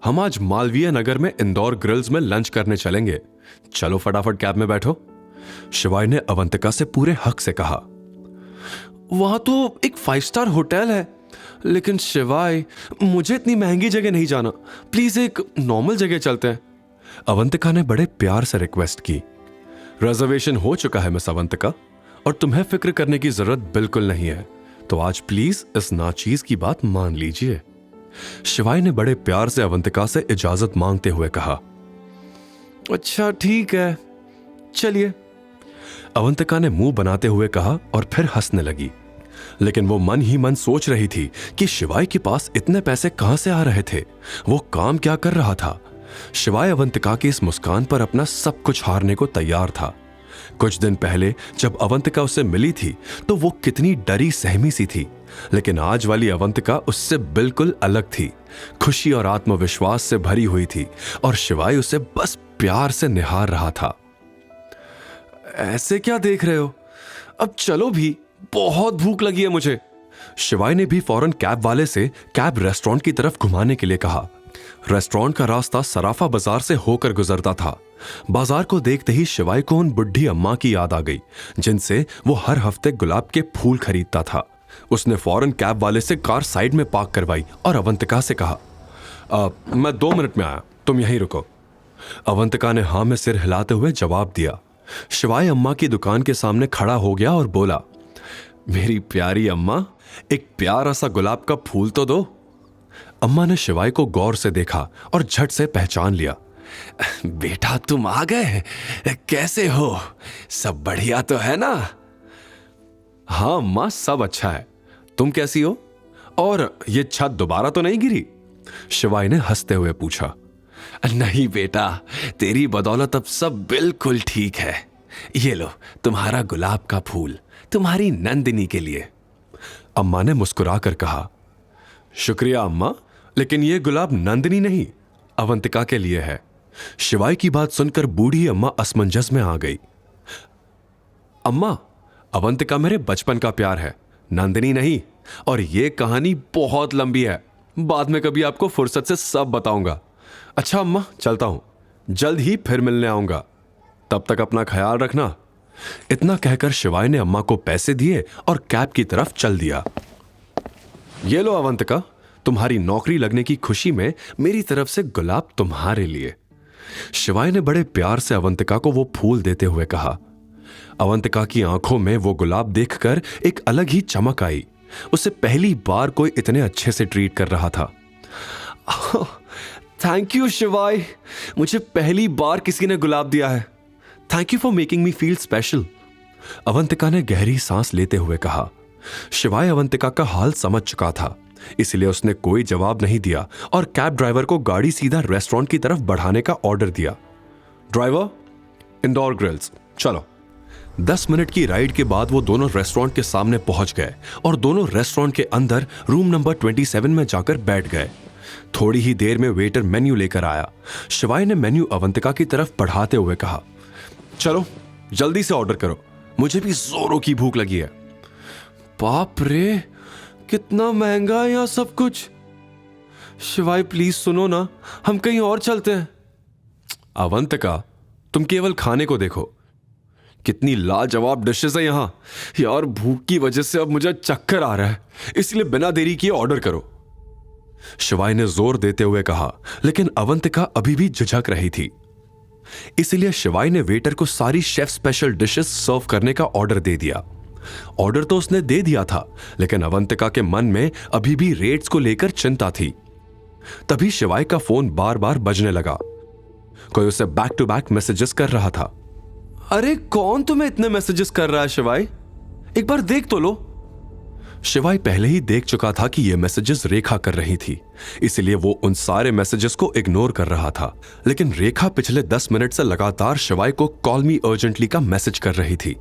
हम आज मालवीय नगर में इंदौर ग्रिल्स में लंच करने चलेंगे। चलो फटाफट कैब में बैठो। शिवाय ने अवंतिका से पूरे हक से कहा। वहां तो एक 5 स्टार होटल है, लेकिन शिवाय मुझे इतनी महंगी जगह नहीं जाना, प्लीज एक नॉर्मल जगह चलते हैं। अवंतिका ने बड़े प्यार से रिक्वेस्ट की। रिजर्वेशन हो चुका है मिस अवंतिका, और तुम्हें फिक्र करने की जरूरत बिल्कुल नहीं है, तो आज प्लीज इस नाचीज की बात मान लीजिए। शिवाय ने बड़े प्यार से अवंतिका से इजाजत मांगते हुए कहा। अच्छा ठीक है, चलिए, अवंतिका ने मुंह बनाते हुए कहा और फिर हंसने लगी। लेकिन वो मन ही मन सोच रही थी कि शिवाय के पास इतने पैसे कहां से आ रहे थे, वो काम क्या कर रहा था। शिवाय अवंतिका की इस मुस्कान पर अपना सब कुछ हारने को तैयार था। कुछ दिन पहले जब अवंतिका उससे मिली थी तो वो कितनी डरी सहमी सी थी, लेकिन आज वाली अवंतिका उससे बिल्कुल अलग थी, खुशी और आत्मविश्वास से भरी हुई थी, और शिवाय उसे बस प्यार से निहार रहा था। ऐसे क्या देख रहे हो, अब चलो भी, बहुत भूख लगी है मुझे। शिवाय ने भी फौरन कैब वाले से कैब रेस्टोरेंट की तरफ घुमाने के लिए कहा। रेस्टोरेंट का रास्ता सराफा बाजार से होकर गुजरता था। बाजार को देखते ही शिवाय को उन बुढ़ी अम्मा की याद आ गई, जिनसे वो हर हफ्ते गुलाब के फूल खरीदता था। उसने फौरन कैब वाले से कार साइड में पार्क करवाई और अवंतिका से कहा, मैं 2 मिनट में आया, तुम यहीं रुको। अवंतिका ने हाँ में सिर हिलाते हुए जवाब दिया। शिवाय अम्मा की दुकान के सामने खड़ा हो गया और बोला, मेरी प्यारी अम्मा, एक प्यारा सा गुलाब का फूल तो दो। अम्मा ने शिवाय को गौर से देखा और झट से पहचान लिया। बेटा तुम आ गए, कैसे हो, सब बढ़िया तो है ना? हाँ अम्मा, सब अच्छा है, तुम कैसी हो? और ये छत दोबारा तो नहीं गिरी? शिवाय ने हंसते हुए पूछा। नहीं बेटा, तेरी बदौलत अब सब बिल्कुल ठीक है। ये लो तुम्हारा गुलाब का फूल, तुम्हारी नंदिनी के लिए। अम्मा ने मुस्कुराकर कहा। शुक्रिया अम्मा, लेकिन ये गुलाब नंदिनी नहीं, अवंतिका के लिए है। शिवाय की बात सुनकर बूढ़ी अम्मा असमंजस में आ गई। अम्मा, अवंतिका मेरे बचपन का प्यार है, नंदिनी नहीं, और ये कहानी बहुत लंबी है, बाद में कभी आपको फुर्सत से सब बताऊंगा। अच्छा अम्मा, चलता हूं, जल्द ही फिर मिलने आऊंगा, तब तक अपना ख्याल रखना। इतना कहकर शिवाय ने अम्मा को पैसे दिए और कैब की तरफ चल दिया। ये लो अवंतिका, तुम्हारी नौकरी लगने की खुशी में मेरी तरफ से गुलाब तुम्हारे लिए। शिवाय ने बड़े प्यार से अवंतिका को वो फूल देते हुए कहा। अवंतिका की आंखों में वो गुलाब देखकर एक अलग ही चमक आई। उसे पहली बार कोई इतने अच्छे से ट्रीट कर रहा था। थैंक यू शिवाय, मुझे पहली बार किसी ने गुलाब दिया है। Thank you for making me feel special, Avantika ने गहरी सांस लेते हुए कहा। शिवाय अवंतिका का हाल समझ चुका था, इसलिए उसने कोई जवाब नहीं दिया और कैब ड्राइवर को गाड़ी सीधा रेस्टोरेंट की तरफ बढ़ाने का ऑर्डर दिया। ड्राइवर, इंदौर ग्रिल्स, चलो। 10 मिनट की राइड के बाद वो दोनों रेस्टोरेंट के सामने पहुंच गए और दोनों रेस्टोरेंट के अंदर रूम नंबर 27 में जाकर बैठ गए। थोड़ी ही देर में वेटर मेन्यू लेकर आया। शिवाय ने मेन्यू अवंतिका की तरफ बढ़ाते हुए कहा, चलो जल्दी से ऑर्डर करो, मुझे भी जोरों की भूख लगी है। बाप रे, कितना महंगा है यहां सब कुछ। शिवाय प्लीज सुनो ना, हम कहीं और चलते हैं। अवंतिका, तुम केवल खाने को देखो, कितनी लाजवाब डिशेस है यहां। यार भूख की वजह से अब मुझे चक्कर आ रहा है, इसलिए बिना देरी किए ऑर्डर करो, शिवाय ने जोर देते हुए कहा। लेकिन अवंतिका अभी भी झिझक रही थी, इसलिए शिवाय ने वेटर को सारी शेफ स्पेशल डिशेस सर्व करने का ऑर्डर दे दिया। ऑर्डर तो उसने दे दिया था, लेकिन अवंतिका के मन में अभी भी रेट्स को लेकर चिंता थी। तभी शिवाय का फोन बार बार बजने लगा। कोई उसे बैक टू बैक मैसेजेस कर रहा था। अरे कौन तुम्हें इतने मैसेजेस कर रहा है शिवाय, एक बार देख तो लो। शिवाय पहले ही देख चुका था कि यह मैसेजेस रेखा कर रही थी, इसलिए वो उन सारे मैसेजेस को इग्नोर कर रहा था। लेकिन रेखा पिछले 10 मिनट से लगातार शिवाय को कॉल मी अर्जेंटली का मैसेज कर रही थी।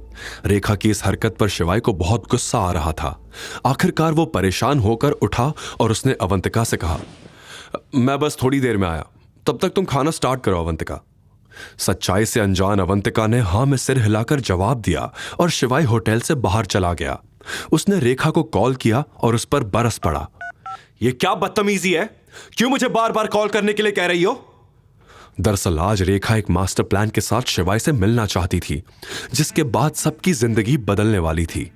रेखा की इस हरकत पर शिवाय को बहुत गुस्सा आ रहा था। आखिरकार वो परेशान होकर उठा और उसने अवंतिका से कहा, मैं बस थोड़ी देर में आया, तब तक तुम खाना स्टार्ट करो अवंतिका। सच्चाई से अनजान अवंतिका ने हाँ में सिर हिलाकर जवाब दिया और शिवाय होटल से बाहर चला गया। उसने रेखा को कॉल किया और उस पर बरस पड़ा। यह क्या बदतमीजी है, क्यों मुझे बार बार कॉल करने के लिए कह रही हो? दरअसल आज रेखा एक मास्टर प्लान के साथ शिवाय से मिलना चाहती थी, जिसके बाद सबकी जिंदगी बदलने वाली थी।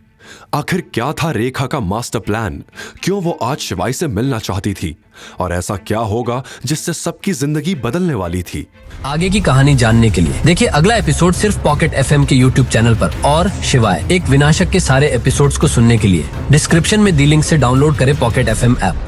आखिर क्या था रेखा का मास्टर प्लान? क्यों वो आज शिवाय से मिलना चाहती थी? और ऐसा क्या होगा जिससे सबकी जिंदगी बदलने वाली थी? आगे की कहानी जानने के लिए देखिए अगला एपिसोड सिर्फ पॉकेट एफएम के यूट्यूब चैनल पर। और शिवाय एक विनाशक के सारे एपिसोड्स को सुनने के लिए डिस्क्रिप्शन में दी लिंक से डाउनलोड करें पॉकेट एफएम ऐप।